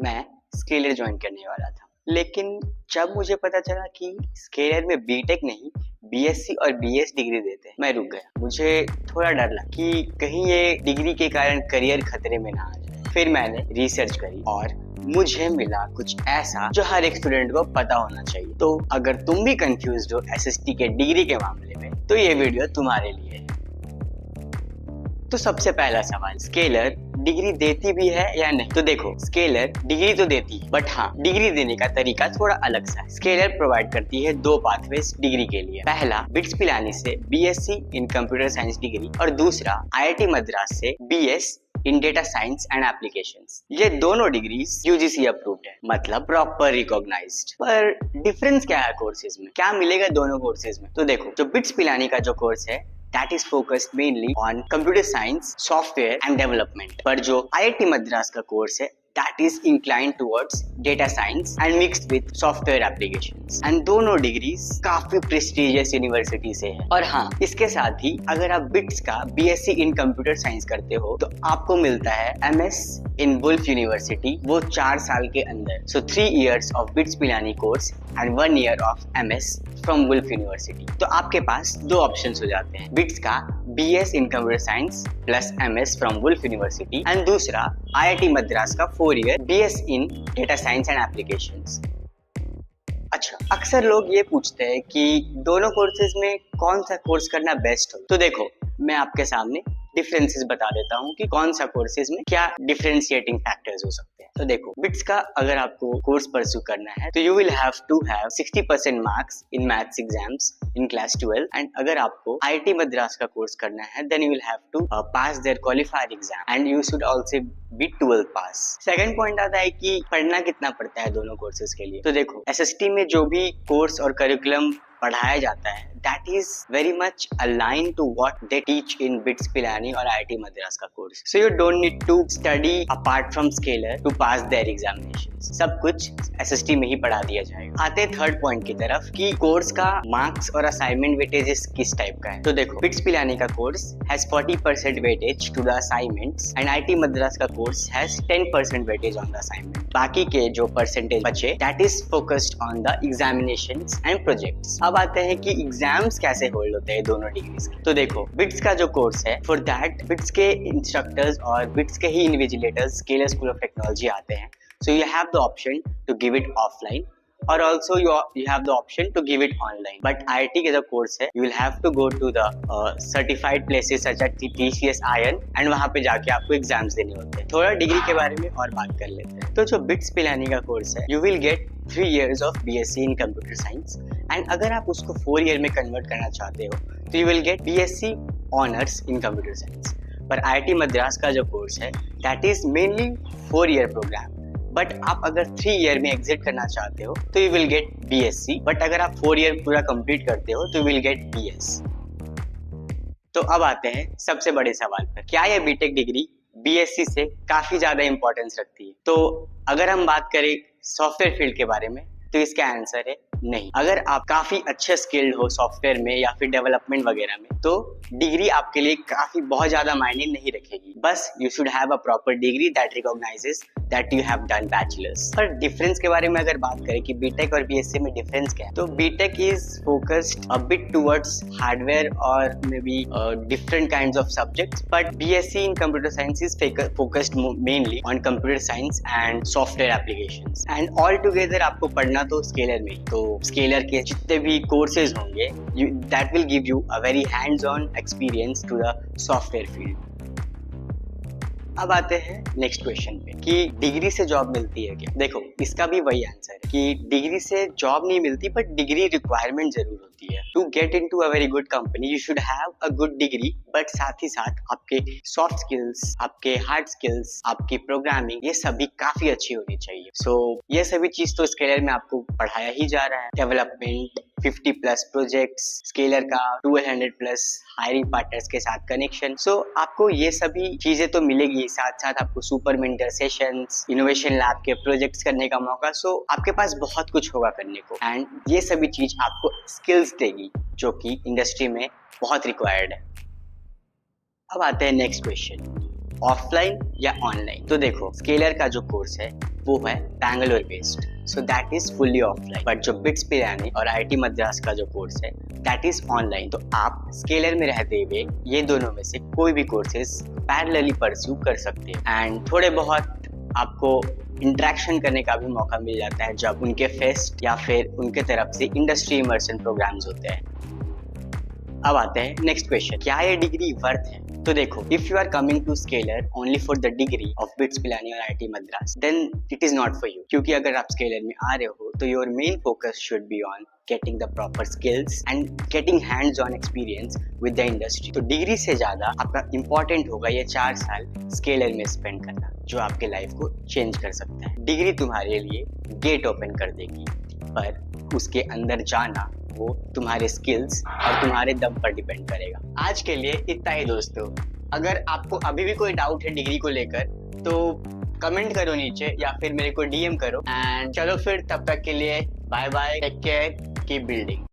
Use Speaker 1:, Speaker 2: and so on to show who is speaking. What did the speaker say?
Speaker 1: मैं scalar join करने वाला था, लेकिन जब मुझे पता चला कि स्केलर में बीटेक नहीं बीएससी और बीएस डिग्री देते हैं, मैं रुक गया। मुझे थोड़ा डर लगा कि कहीं ये डिग्री के कारण करियर खतरे में ना आ जाए। फिर मैंने रिसर्च करी और मुझे मिला कुछ ऐसा जो हर एक स्टूडेंट को पता होना चाहिए। तो अगर तुम भी कंफ्यूज्ड हो एसएसटी के डिग्री के मामले में, तो ये वीडियो तुम्हारे लिए है। तो सबसे पहला सवाल, स्केलर डिग्री देती भी है या नहीं? तो देखो, स्केलर डिग्री तो देती है, बट हाँ, डिग्री देने का तरीका थोड़ा अलग सा है। स्केलर प्रोवाइड करती है दो पाथवेज डिग्री के लिए। पहला बिट्स पिलानी से BSc in computer science degree और दूसरा आईआईटी मद्रास से BS in data science and applications. ये दोनों डिग्रीज यूजीसी अप्रूव्ड है, मतलब प्रॉपर रिकॉग्नाइज्ड। पर डिफरेंस क्या है कोर्सेज में? क्या मिलेगा दोनों कोर्सेज में? तो देखो, जो बिट्स पिलानी का जो कोर्स है that is focused mainly on computer science, software and development। पर जो IIT मद्रास का कोर्स है that is inclined towards data science and mixed with software applications। and दोनों डिग्रीज काफी prestigious यूनिवर्सिटी से है। और हाँ, इसके साथ ही अगर आप बिट्स का BSc in computer science करते हो तो आपको मिलता है MS in वुल्फ यूनिवर्सिटी, वो 4 साल के अंदर। so 3 years of BITS Pilani course and 1 year of MS from Woolf university. तो आपके पास दो ऑप्शंस हो जाते हैं, बिट्स का BS in computer science plus MS from Woolf university and दूसरा IIT मद्रास का 4 year BS in data science and applications. अच्छा, अक्सर लोग ये पूछते हैं कि दोनों कोर्सेज में कौन सा कोर्स करना बेस्ट हो। तो देखो, मैं आपके सामने डिफरेंसेस बता देता हूँ कि कौन सा कोर्सेज में क्या डिफरेंशिएटिंग फैक्टर्स हो सकते हैं। तो देखो, बिट्स का अगर आपको कोर्स परस्यू करना है तो you will have to have 60% marks in maths exams in class 12 and अगर आपको आईआईटी मद्रास का कोर्स करना है then you will have to pass their qualifier exam and you should also be 12 pass. Second point आता है कि पढ़ना कितना पड़ता है दोनों कोर्सेज के लिए। तो देखो, एसएसटी में जो भी कोर्स और करिकुलम पढ़ाया जाता है that is very much aligned to what they teach in BITS Pilani और IIT मद्रास का course. So you don't need to study apart from Scalar to pass their examinations। सब कुछ SST में ही पढ़ा दिया जाएगा। आते हैं थर्ड पॉइंट की तरफ कि कोर्स का मार्क्स और असाइनमेंट वेटेजेस किस टाइप का है। तो देखो, BITS Pilani का course has 40% weightage to the assignments and IIT Madras का course has 10% weightage on the assignment। बाकी के जो परसेंटेज बचे that is focused on the examinations and projects। अब आते हैं कि एग्जाम्स कैसे होल्ड होते हैं दोनों डिग्रीज के। तो देखो, बिट्स का जो कोर्स है फॉर दैट बिट्स के इंस्ट्रक्टर्स और बिट्स के ही invigilators Scaler School of Technology आते हैं। So you have the option to give it offline और also you have the option to give it online. But IIT का जो कोर्स है you will have to go to the certified places such as TCS IIN and वहाँ पे जाके आपको exams देने होते हैं। थोड़ा डिग्री के बारे में और बात कर लेते हैं। तो जो बिट्स पिलानी का कोर्स है you will gate 3 years of BSc in computer science and अगर आप उसको 4 year में कन्वर्ट करना चाहते हो तो you will get BSc honours in computer science. पर IIT मद्रास का जो कोर्स है that is mainly 4 year programme, but आप अगर 3 year में एग्जिट करना चाहते हो तो you will get BSc, but अगर आप 4 year पूरा कंप्लीट करते हो तो यू विल गेट BS। तो अब आते हैं सबसे बड़े सवाल पर, क्या ये बीटेक डिग्री BSc से काफी ज्यादा इंपॉर्टेंस रखती है? तो अगर हम बात करें सॉफ्टवेयर फील्ड के बारे में तो इसका आंसर है नहीं। अगर आप काफी अच्छे स्किल्ड हो सॉफ्टवेयर में या फिर डेवलपमेंट वगैरह में तो डिग्री आपके लिए काफी बहुत ज्यादा मायने नहीं रखेगी। बस you should have a proper degree that recognises that you have done bachelors. पर डिफरेंस के बारे में अगर बात करें कि बीटेक और बीएससी में डिफरेंस क्या है, तो BTech is focused a bit towards hardware और may be different kinds of subjects, but BSc in computer science is focused mainly on computer science and software applications and all together आपको पढ़ना तो scalar में। तो scalar के जितने भी courses होंगे that will give you a very hands on experience to the software field. अब आते हैं नेक्स्ट क्वेश्चन पे कि डिग्री से जॉब मिलती है क्या? देखो, इसका भी वही आंसर है कि डिग्री से जॉब नहीं मिलती, बट डिग्री रिक्वायरमेंट जरूर होती है। To get into a very good company you should have a good degree, but साथ ही साथ आपके सॉफ्ट स्किल्स, आपके हार्ड स्किल्स, आपकी प्रोग्रामिंग, ये सभी काफी अच्छी होनी चाहिए। सो ये सभी चीज तो स्केलर में आपको पढ़ाया ही जा रहा है। डेवलपमेंट, 50+ प्रोजेक्ट्स, स्केलर का 1200+ हायरिंग पार्टनर्स के साथ कनेक्शन। सो आपको ये सभी चीजें तो मिलेगी, साथ साथ आपको super mentor sessions, innovation lab के प्रोजेक्ट्स करने का मौका। सो आपके पास बहुत कुछ होगा करने को एंड ये सभी चीज आपको स्किल्स देगी जो कि इंडस्ट्री में बहुत रिक्वायर्ड है। अब आते हैं नेक्स्ट क्वेश्चन, ऑफलाइन या ऑनलाइन। तो देखो, स्केलर का जो कोर्स है वो है Bangalore based, so that is fully offline. But जो बिट्स पिलानी और आईआईटी मद्रास का जो कोर्स है दैट इज ऑनलाइन। तो आप स्केलर में रहते हुए ये दोनों में से कोई भी कोर्सेज पैरेलली परस्यू कर सकते हैं एंड थोड़े बहुत आपको इंटरेक्शन करने का भी मौका मिल जाता है जब उनके फेस्ट या फिर उनके तरफ से इंडस्ट्री इमर्शन प्रोग्राम्स होते हैं। अब आते हैं नेक्स्ट क्वेश्चन, क्या ये डिग्री वर्थ है? तो देखो, if you are coming to Scaler only for the degree of BITS Pilani और IIT Madras then it is not for you. क्योंकि अगर आप स्केलर में आ रहे हो तो your main focus should be on getting the proper skills and getting hands-on experience with the industry। तो डिग्री से ज्यादा आपका इम्पोर्टेंट होगा ये 4 साल स्केलर में स्पेंड करना, जो आपके लाइफ को चेंज कर सकता है। डिग्री तुम्हारे लिए गेट ओपन कर देगी, पर उसके अंदर जाना वो तुम्हारे स्किल्स और तुम्हारे दम पर डिपेंड करेगा। आज के लिए इतना ही दोस्तों। अगर आपको अभी भी कोई डाउट है डिग्री को लेकर तो कमेंट करो नीचे या फिर मेरे को डीएम करो। एंड चलो फिर तब तक के लिए bye bye, take care, keep building.